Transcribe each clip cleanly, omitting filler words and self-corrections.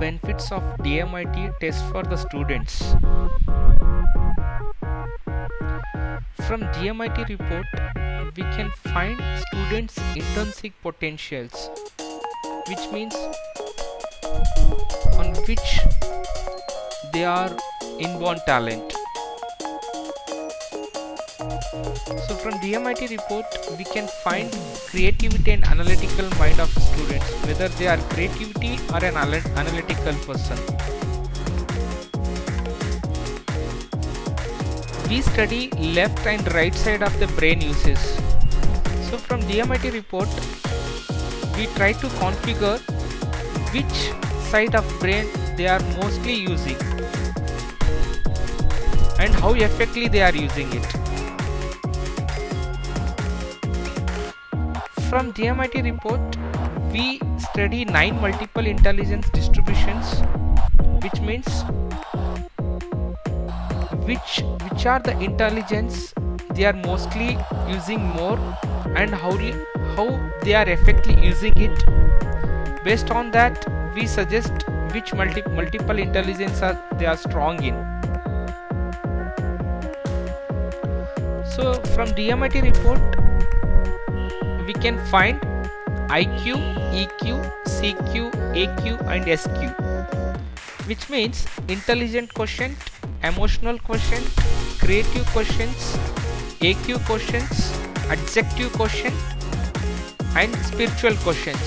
benefits of DMIT test for the students? From DMIT report, we can find students' intrinsic potentials, which means on which they are inborn talent. So from DMIT report, we can find creativity and analytical mind of students, whether they are creativity or an analytical person. We study left and right side of the brain uses. So from DMIT report, we try to configure which side of brain they are mostly using and how effectively they are using it. From DMIT report, we study 9 multiple intelligence distributions, which means which are the intelligence they are mostly using more and how they are effectively using it. Based on that, we suggest which multiple intelligence they are strong in. So from DMIT report, we can find IQ, EQ, CQ, AQ and SQ, which means intelligent quotient, emotional quotient, creative quotients, AQ quotients, adjective quotient and spiritual quotients.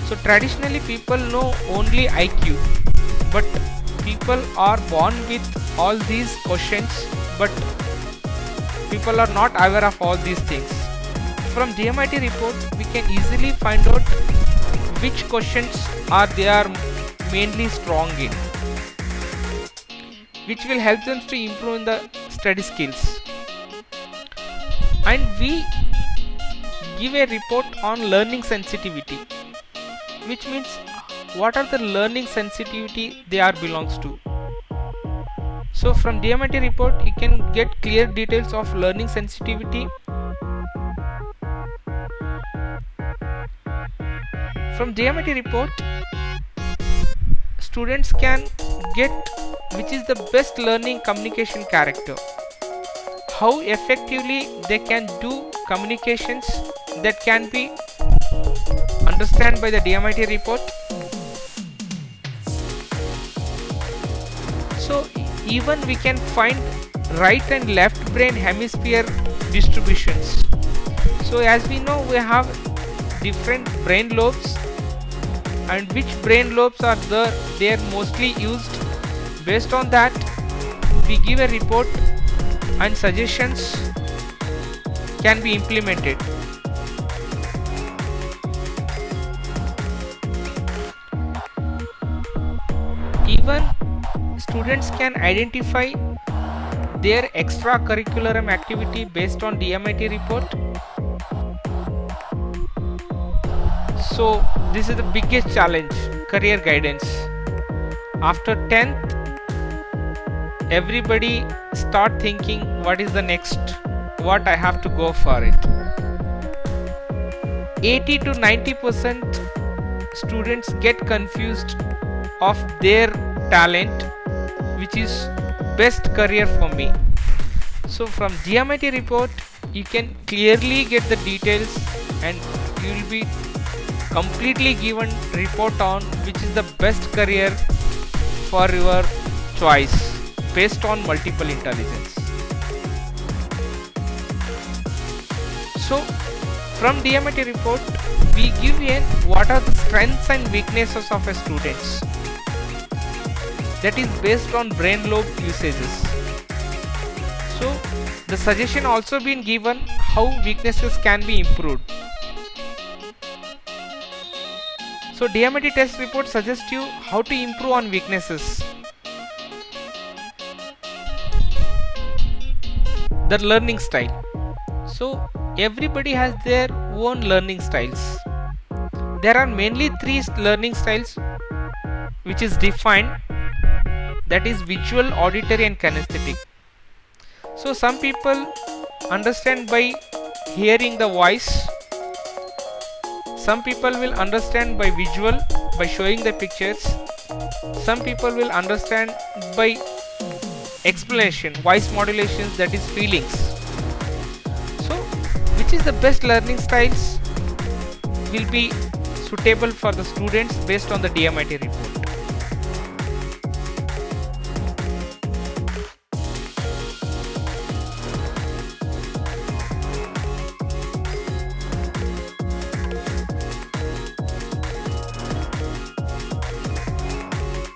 So traditionally people know only IQ, but people are born with all these quotients, but people are not aware of all these things. From DMIT report, we can easily find out which quotients they are mainly strong in, which will help them to improve in the study skills. And we give a report on learning sensitivity, which means what are the learning sensitivity they are belongs to. So from DMIT report, you can get clear details of learning sensitivity. From DMIT report, students can get which is the best learning communication character, how effectively they can do communications that can be understood by the DMIT report. So even we can find right and left brain hemisphere distributions. So as we know, we have different brain lobes and which brain lobes are they are mostly used. Based on that, we give a report and suggestions can be implemented. Even students can identify their extracurricular activity based on DMIT report. So this is the biggest challenge, career guidance. After 10th, everybody start thinking what is the next, what I have to go for it. 80 to 90% students get confused of their talent, which is best career for me. So from DMIT report, you can clearly get the details and you will be completely given report on which is the best career for your choice based on multiple intelligence. So from DMIT report, we give in what are the strengths and weaknesses of a student, that is based on brain lobe usages. So the suggestion also been given how weaknesses can be improved. So DMIT test report suggests you how to improve on weaknesses. The learning style. So everybody has their own learning styles. There are mainly 3 learning styles which is defined, that is visual, auditory and kinesthetic. So some people understand by hearing the voice, some people will understand by visual, by showing the pictures, Some people will understand by explanation, voice modulations, that is feelings. So which is the best learning styles will be suitable for the students based on the DMIT report.